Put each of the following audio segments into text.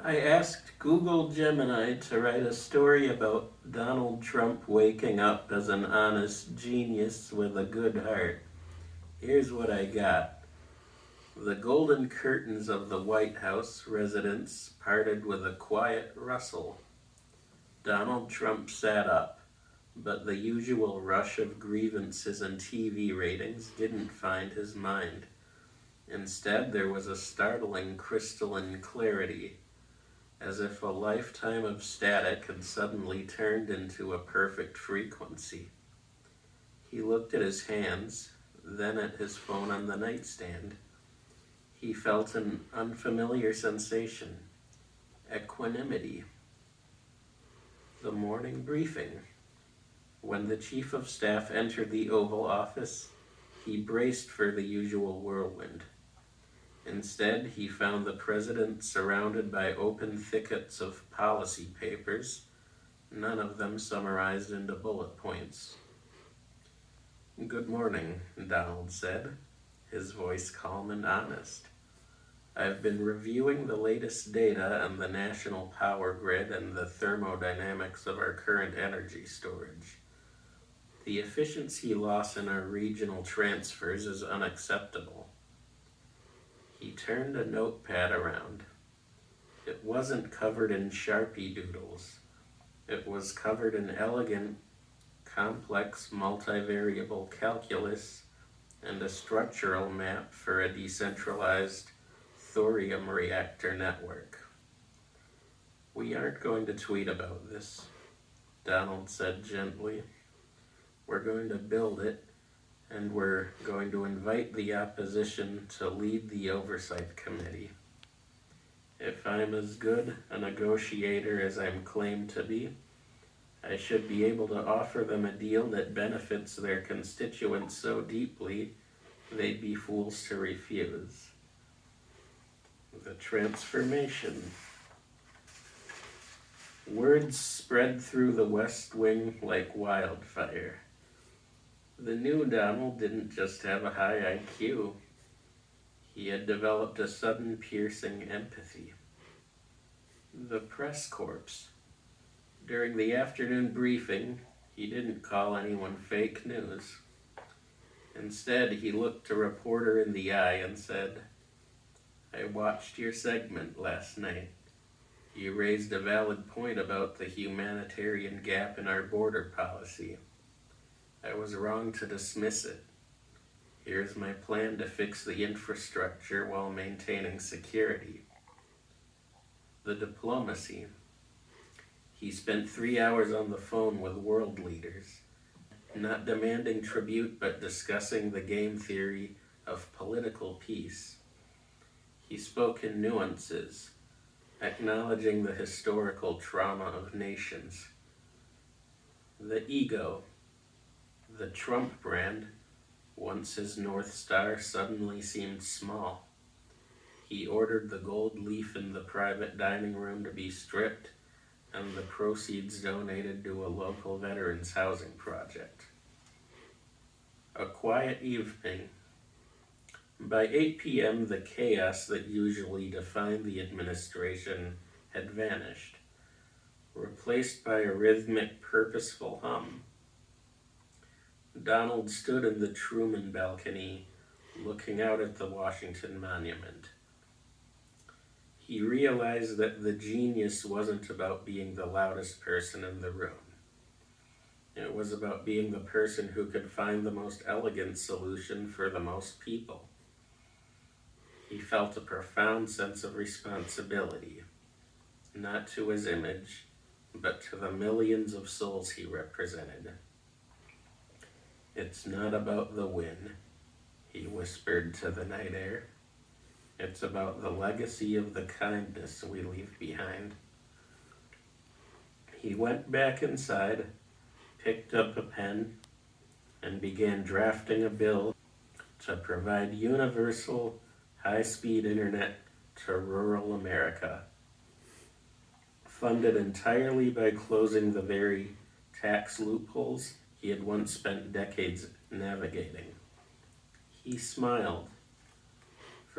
I asked Google Gemini to write a story about Donald Trump waking up as an honest genius with a good heart. Here's what I got. The golden curtains of the White House residence parted with a quiet rustle. Donald Trump sat up, but the usual rush of grievances and TV ratings didn't find his mind. Instead, there was a startling crystalline clarity, as if a lifetime of static had suddenly turned into a perfect frequency. He looked at his hands, then at his phone on the nightstand. He felt an unfamiliar sensation, equanimity. The morning briefing. When the chief of staff entered the Oval Office, he braced for the usual whirlwind. Instead, he found the president surrounded by open thickets of policy papers, none of them summarized into bullet points. "Good morning," Donald said, his voice calm and honest. "I've been reviewing the latest data on the national power grid and the thermodynamics of our current energy storage. The efficiency loss in our regional transfers is unacceptable." He turned a notepad around. It wasn't covered in Sharpie doodles. It was covered in elegant, complex multivariable calculus and a structural map for a decentralized thorium reactor network. "We aren't going to tweet about this," Donald said gently. "We're going to build it, and we're going to invite the opposition to lead the oversight committee. If I'm as good a negotiator as I'm claimed to be, I should be able to offer them a deal that benefits their constituents so deeply they'd be fools to refuse." The transformation. Words spread through the West Wing like wildfire. The new Donald didn't just have a high IQ. He had developed a sudden piercing empathy. The press corps. During the afternoon briefing, he didn't call anyone fake news. Instead, he looked a reporter in the eye and said, "I watched your segment last night. You raised a valid point about the humanitarian gap in our border policy. I was wrong to dismiss it. Here's my plan to fix the infrastructure while maintaining security." The diplomacy. He spent 3 hours on the phone with world leaders, not demanding tribute but discussing the game theory of political peace. He spoke in nuances, acknowledging the historical trauma of nations. The ego. The Trump brand, once his North Star, suddenly seemed small. He ordered the gold leaf in the private dining room to be stripped and the proceeds donated to a local veterans housing project. A quiet evening. By 8 p.m., the chaos that usually defined the administration had vanished, replaced by a rhythmic, purposeful hum. Donald stood in the Truman balcony, looking out at the Washington Monument. He realized that the genius wasn't about being the loudest person in the room. It was about being the person who could find the most elegant solution for the most people. He felt a profound sense of responsibility, not to his image, but to the millions of souls he represented. "It's not about the win," he whispered to the night air. "It's about the legacy of the kindness we leave behind." He went back inside, picked up a pen, and began drafting a bill to provide universal, high-speed internet to rural America, funded entirely by closing the very tax loopholes he had once spent decades navigating. He smiled.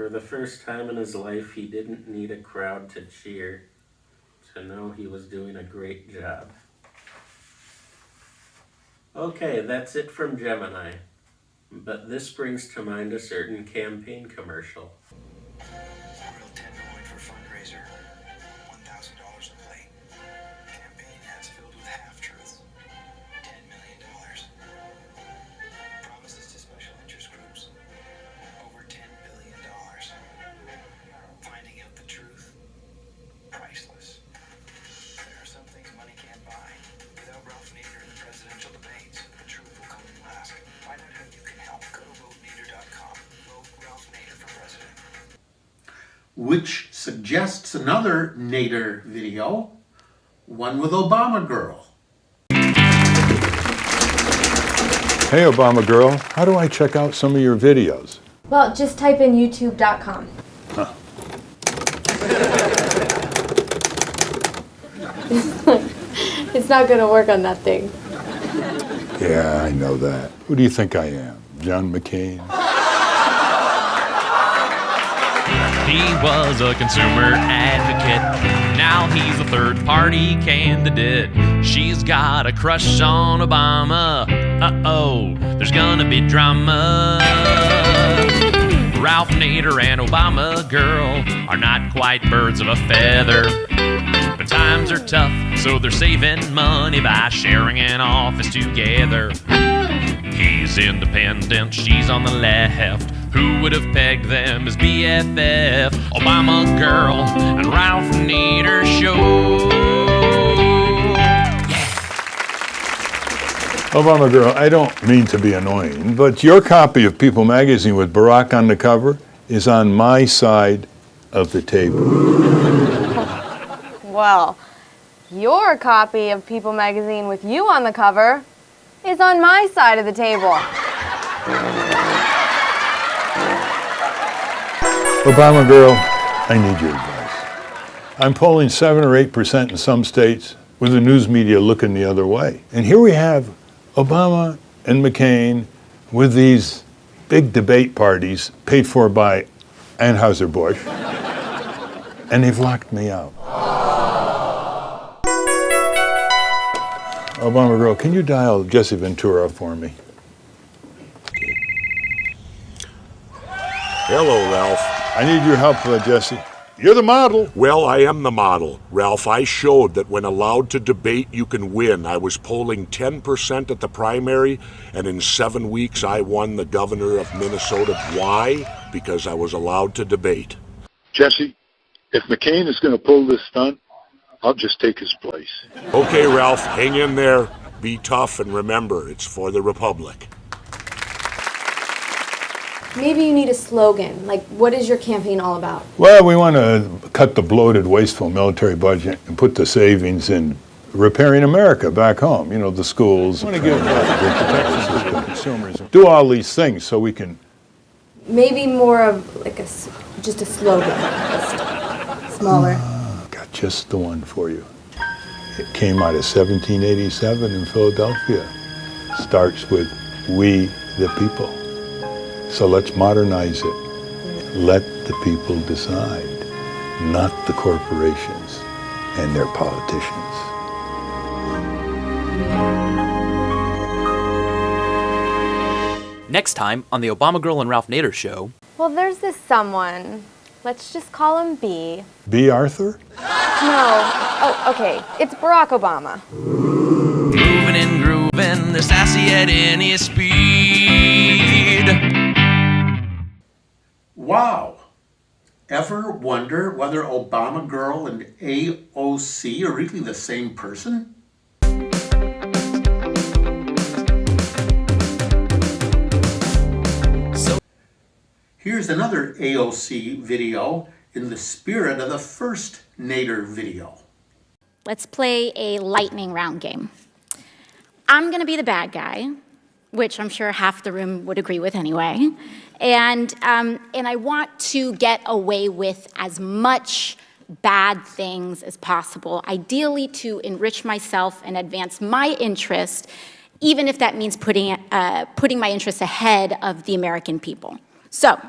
For the first time in his life, he didn't need a crowd to cheer to know he was doing a great job. Okay, that's it from Gemini. But this brings to mind a certain campaign commercial. Real tenderloin for fundraiser. $1,000 a plate. Campaign ads filled with half-truths. $10 million. Promises to special interest groups. Over $10 billion. Finding out the truth. Priceless. There are some things money can't buy. Without Ralph Nader in the presidential debates, the truth will come in last. Find out how you can help. Go to votenader.com. Vote Ralph Nader for president. Which suggests another Nader video, one with Obama Girl. Hey, Obama Girl, how do I check out some of your videos? Well, just type in youtube.com. Huh. It's not going to work on that thing. Yeah, I know that. Who do you think I am? John McCain? He was a consumer advocate. Now he's a third-party candidate. She's got a crush on Obama. Uh-oh, there's gonna be drama. Ralph Nader and Obama Girl are not quite birds of a feather. But times are tough, so they're saving money by sharing an office together. He's independent, she's on the left. Who would have pegged them as BFF? Obama Girl and Ralph Nader Show. Yeah. Obama Girl, I don't mean to be annoying, but your copy of People magazine with Barack on the cover is on my side of the table. Well, your copy of People magazine with you on the cover is on my side of the table. Obama Girl, I need your advice. I'm polling 7 or 8% in some states with the news media looking the other way. And here we have Obama and McCain with these big debate parties paid for by Anheuser-Busch, and they've locked me out. Obama Girl, can you dial Jesse Ventura for me? Hello, Ralph. I need your help, Jesse. You're the model. Well, I am the model. Ralph, I showed that when allowed to debate, you can win. I was polling 10% at the primary, and in 7 weeks, I won the governor of Minnesota. Why? Because I was allowed to debate. Jesse, if McCain is going to pull this stunt, I'll just take his place. Okay, Ralph, hang in there. Be tough, and remember, it's for the Republic. Maybe you need a slogan. Like, what is your campaign all about? Well, we want to cut the bloated, wasteful military budget and put the savings in repairing America back home. You know, the schools. We want to give the consumers. Do all these things so we can. Maybe more of like just a slogan, just smaller. Got just the one for you. It came out of 1787 in Philadelphia. Starts with "We the People." So let's modernize it. Let the people decide, not the corporations and their politicians. Next time on the Obama Girl and Ralph Nader Show. Well, there's this someone. Let's just call him B. B. Arthur? No. Oh, okay. It's Barack Obama. Moving and grooving, they're sassy at any speed. Wow. Ever wonder whether Obama Girl and AOC are really the same person? Here's another AOC video in the spirit of the first Nader video. Let's play a lightning round game. I'm going to be the bad guy, which I'm sure half the room would agree with anyway. And I want to get away with as much bad things as possible, ideally to enrich myself and advance my interest, even if that means putting my interests ahead of the American people. So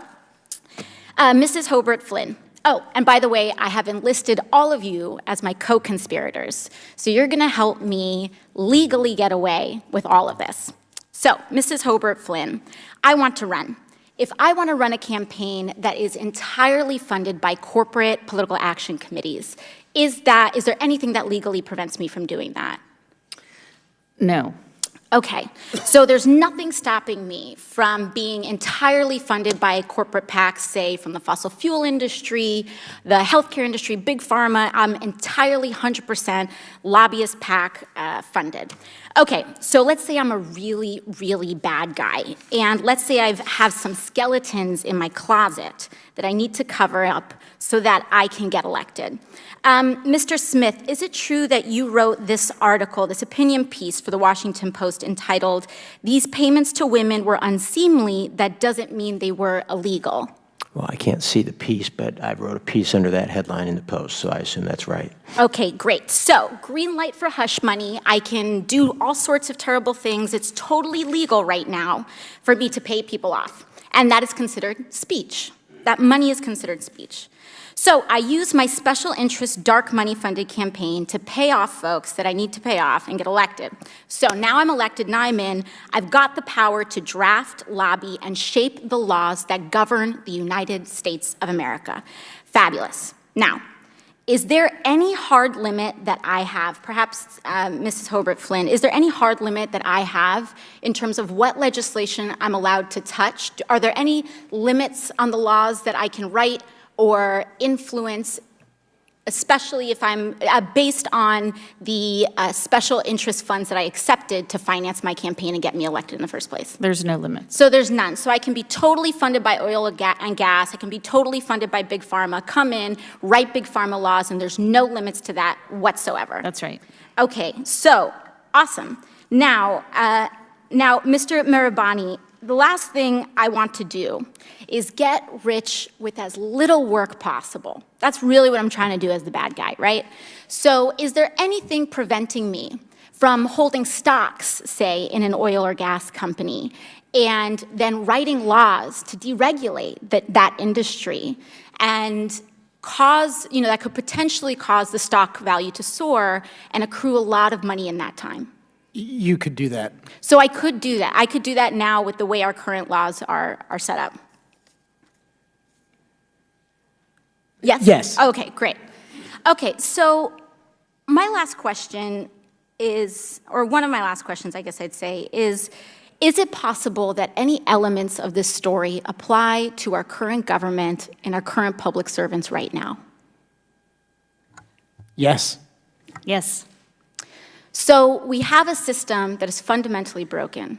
Mrs. Hobart Flynn. Oh, and by the way, I have enlisted all of you as my co-conspirators. So you're going to help me legally get away with all of this. So, Mrs. Hobart Flynn, I want to run. If I want to run a campaign that is entirely funded by corporate political action committees, is there anything that legally prevents me from doing that? No. Okay, so there's nothing stopping me from being entirely funded by corporate PACs, say from the fossil fuel industry, the healthcare industry, big pharma. I'm entirely 100% lobbyist PAC funded. Okay, so let's say I'm a really, really bad guy, and let's say I have some skeletons in my closet that I need to cover up so that I can get elected. Mr. Smith, is it true that you wrote this article, this opinion piece for the Washington Post entitled, "These payments to women were unseemly, that doesn't mean they were illegal"? Well, I can't see the piece, but I wrote a piece under that headline in the Post, so I assume that's right. Okay, great. So, green light for hush money. I can do all sorts of terrible things. It's totally legal right now for me to pay people off. And that is considered speech. That money is considered speech. So I use my special interest dark money funded campaign to pay off folks that I need to pay off and get elected. So now I'm elected, now I'm in. I've got the power to draft, lobby, and shape the laws that govern the United States of America. Fabulous. Now, is there any hard limit that I have, perhaps Mrs. Hobart Flynn, is there any hard limit that I have in terms of what legislation I'm allowed to touch? Are there any limits on the laws that I can write or influence, especially if I'm based on the special interest funds that I accepted to finance my campaign and get me elected in the first place? There's no limit. So there's none. So I can be totally funded by oil and gas. I can be totally funded by Big Pharma, come in, write Big Pharma laws, and there's no limits to that whatsoever. That's right. Okay, so awesome. Now, Mr. Mirabani, the last thing I want to do is get rich with as little work possible. That's really what I'm trying to do as the bad guy, right? So is there anything preventing me from holding stocks, say, in an oil or gas company, and then writing laws to deregulate that industry and cause, that could potentially cause the stock value to soar and accrue a lot of money in that time? You could do that. So I could do that. I could do that now with the way our current laws are set up. Yes? Yes. Okay, great. Okay, so my last question is, or one of my last questions, I guess I'd say, is it possible that any elements of this story apply to our current government and our current public servants right now? Yes. Yes. So we have a system that is fundamentally broken.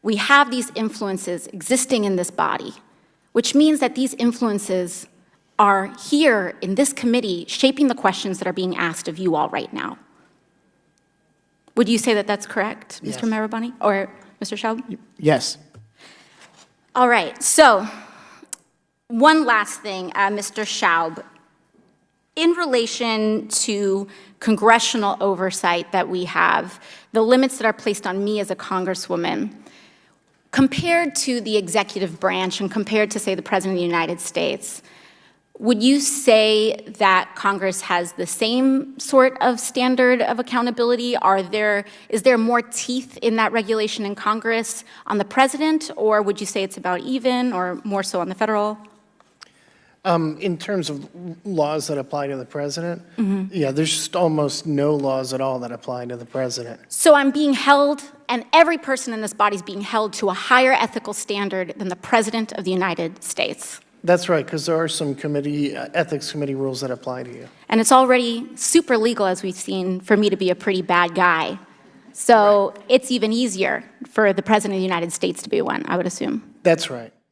We have these influences existing in this body, which means that these influences are here in this committee shaping the questions that are being asked of you all right now. Would you say that that's correct, Yes. Mr. Marabani or Mr. Schaub? Yes. All right, so one last thing, Mr. Schaub. In relation to congressional oversight that we have, the limits that are placed on me as a congresswoman, compared to the executive branch and compared to, say, the President of the United States, would you say that Congress has the same sort of standard of accountability? Is there more teeth in that regulation in Congress on the President, or would you say it's about even, or more so on the federal? In terms of laws that apply to the president, yeah, there's just almost no laws at all that apply to the president. So I'm being held, and every person in this body is being held to a higher ethical standard than the President of the United States. That's right, because there are some ethics committee rules that apply to you. And it's already super legal, as we've seen, for me to be a pretty bad guy. So It's even easier for the President of the United States to be one, I would assume. That's right.